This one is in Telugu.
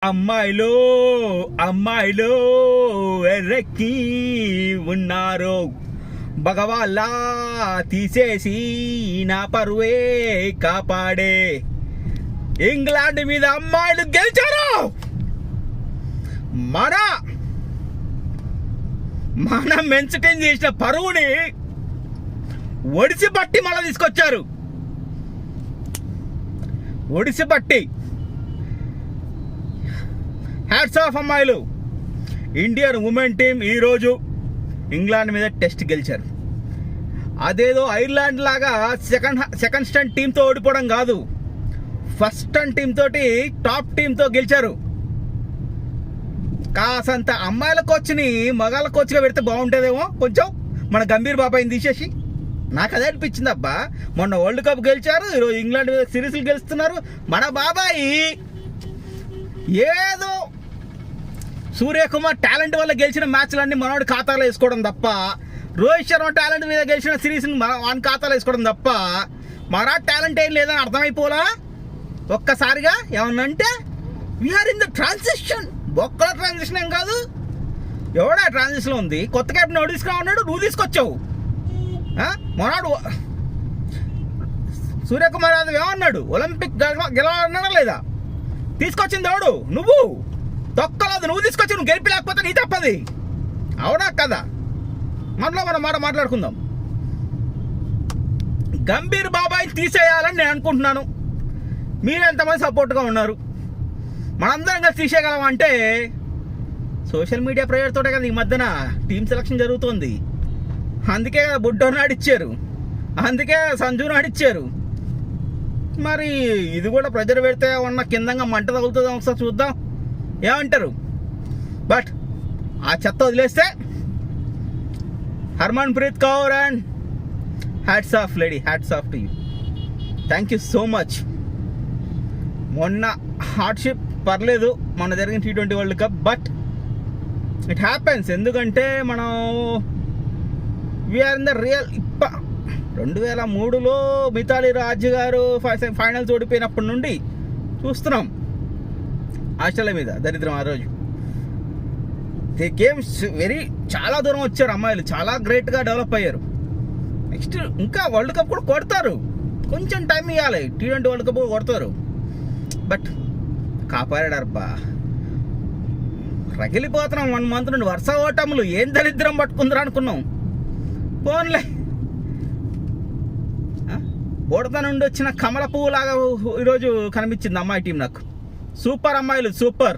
అమ్మాయిలు అమ్మాయిలు ఎర్రెక్కి ఉన్నారు, భగవాల్లా తీసేసి నా పరువే కాపాడే. ఇంగ్లాండ్ మీద అమ్మాయిలు గెలిచారు. మన మెన్షన్ చేసిన పరువుని ఒడిసి బట్టి మళ్ళీ తీసుకొచ్చారు. ఒడిసి బట్టి హ్యాట్స్ ఆఫ్ అమ్మాయిలు. ఇండియన్ ఉమెన్ టీం ఈరోజు ఇంగ్లాండ్ మీద టెస్ట్ గెలిచారు. అదేదో ఐర్లాండ్ లాగా సెకండ్ స్టన్ టీంతో ఓడిపోవడం కాదు, ఫస్ట్ స్టన్ టీం తోటి టాప్ టీంతో గెలిచారు. కాసంత అమ్మాయిల కోచ్ని మగాళ్ళ కోచ్గా పెడితే బాగుంటుందేమో కొంచెం, మన గంభీర్ బాబాయిని తీసేసి. నాకు అదే అనిపించింది అబ్బా. మొన్న వరల్డ్ కప్ గెలిచారు, ఈరోజు ఇంగ్లాండ్ మీద సిరీస్లు గెలుస్తున్నారు. మన బాబాయి ఏదో సూర్యకుమార్ టాలెంట్ వల్ల గెలిచిన మ్యాచ్లన్నీ మనోడి ఖాతాలో వేసుకోవడం తప్ప, రోహిత్ శర్మ టాలెంట్ మీద గెలిచిన సిరీస్ని వాని ఖాతాలో వేసుకోవడం తప్ప మన టాలెంట్ ఏం లేదని అర్థమైపోలా ఒక్కసారిగా. ఏమన్నంటే వీఆర్ ఇన్ ద ట్రాన్సిషన్. ఒక్కల ట్రాన్సిషన్ ఏం కాదు, ఎవడా ట్రాన్సిషన్ ఉంది. కొత్త క్యాప్టెన్ ఎవడు తీసుకురామన్నాడు, నువ్వు తీసుకొచ్చావు. మొనాడు సూర్యకుమార్ యాదవ్ ఏమన్నాడు, ఒలింపిక్ గెలవాలన్నాడా లేదా? తీసుకొచ్చింది ఎవడు? నువ్వు. తొక్కలేదు, నువ్వు తీసుకొచ్చి నువ్వు గెలిపి లేకపోతే నీ తప్పది. అవునా కదా? మనలో మనం మాట్లాడుకుందాం. గంభీర్ బాబాయిని తీసేయాలని నేను అనుకుంటున్నాను. మీరు ఎంతమంది సపోర్ట్గా ఉన్నారు? మనందరం కలిసి తీసేయగలం అంటే సోషల్ మీడియా ప్రేయర్ తోటే కదా ఈ మధ్యన టీం సెలక్షన్ జరుగుతుంది. అందుకే కదా బుడ్డోని ఆడిచ్చారు, అందుకే సంజుని ఆడిచ్చారు. మరి ఇది కూడా ప్రెజర్ పెడితే ఉన్న కిందంగా మంట తగులుతుందో ఒకసారి చూద్దాం, ఏమంటారు? బట్ ఆ చెత్త వదిలేస్తే Harmanpreet Kaur and hats off lady, hats off to you. Thank you so much. మొన్న హార్డ్షిప్ పర్లేదు, మొన్న జరిగిన T20 world cup, but it happens. ఎందుకంటే మనం వీఆర్ ఇన్ ద రియల్. 2003లో మిథాలీ రాజ్ గారు ఫైనల్స్ ఓడిపోయినప్పటి నుండి చూస్తున్నాం ఆస్ట్రేలియా మీద దరిద్రం. ఆ రోజు దే కేమ్ చాలా దూరం వచ్చారు అమ్మాయిలు, చాలా గ్రేట్గా డెవలప్ అయ్యారు. నెక్స్ట్ ఇంకా వరల్డ్ కప్ కూడా కొడతారు, కొంచెం టైం ఇవ్వాలి. T20 వరల్డ్ కప్ కూడా కొడతారు. బట్ కాపాడారబ్బా. రగిలిపోతున్నాం 1 మంత్ నుండి. వరుస ఓటములు, ఏం దరిద్రం పట్టుకుందరా అనుకున్నాం. పోన్లే, బుడత నుండి వచ్చిన కమల పువ్వు లాగా ఈరోజు కనిపించింది అమ్మాయి టీం నాకు. సూపర్ అమ్మాయిలు, సూపర్.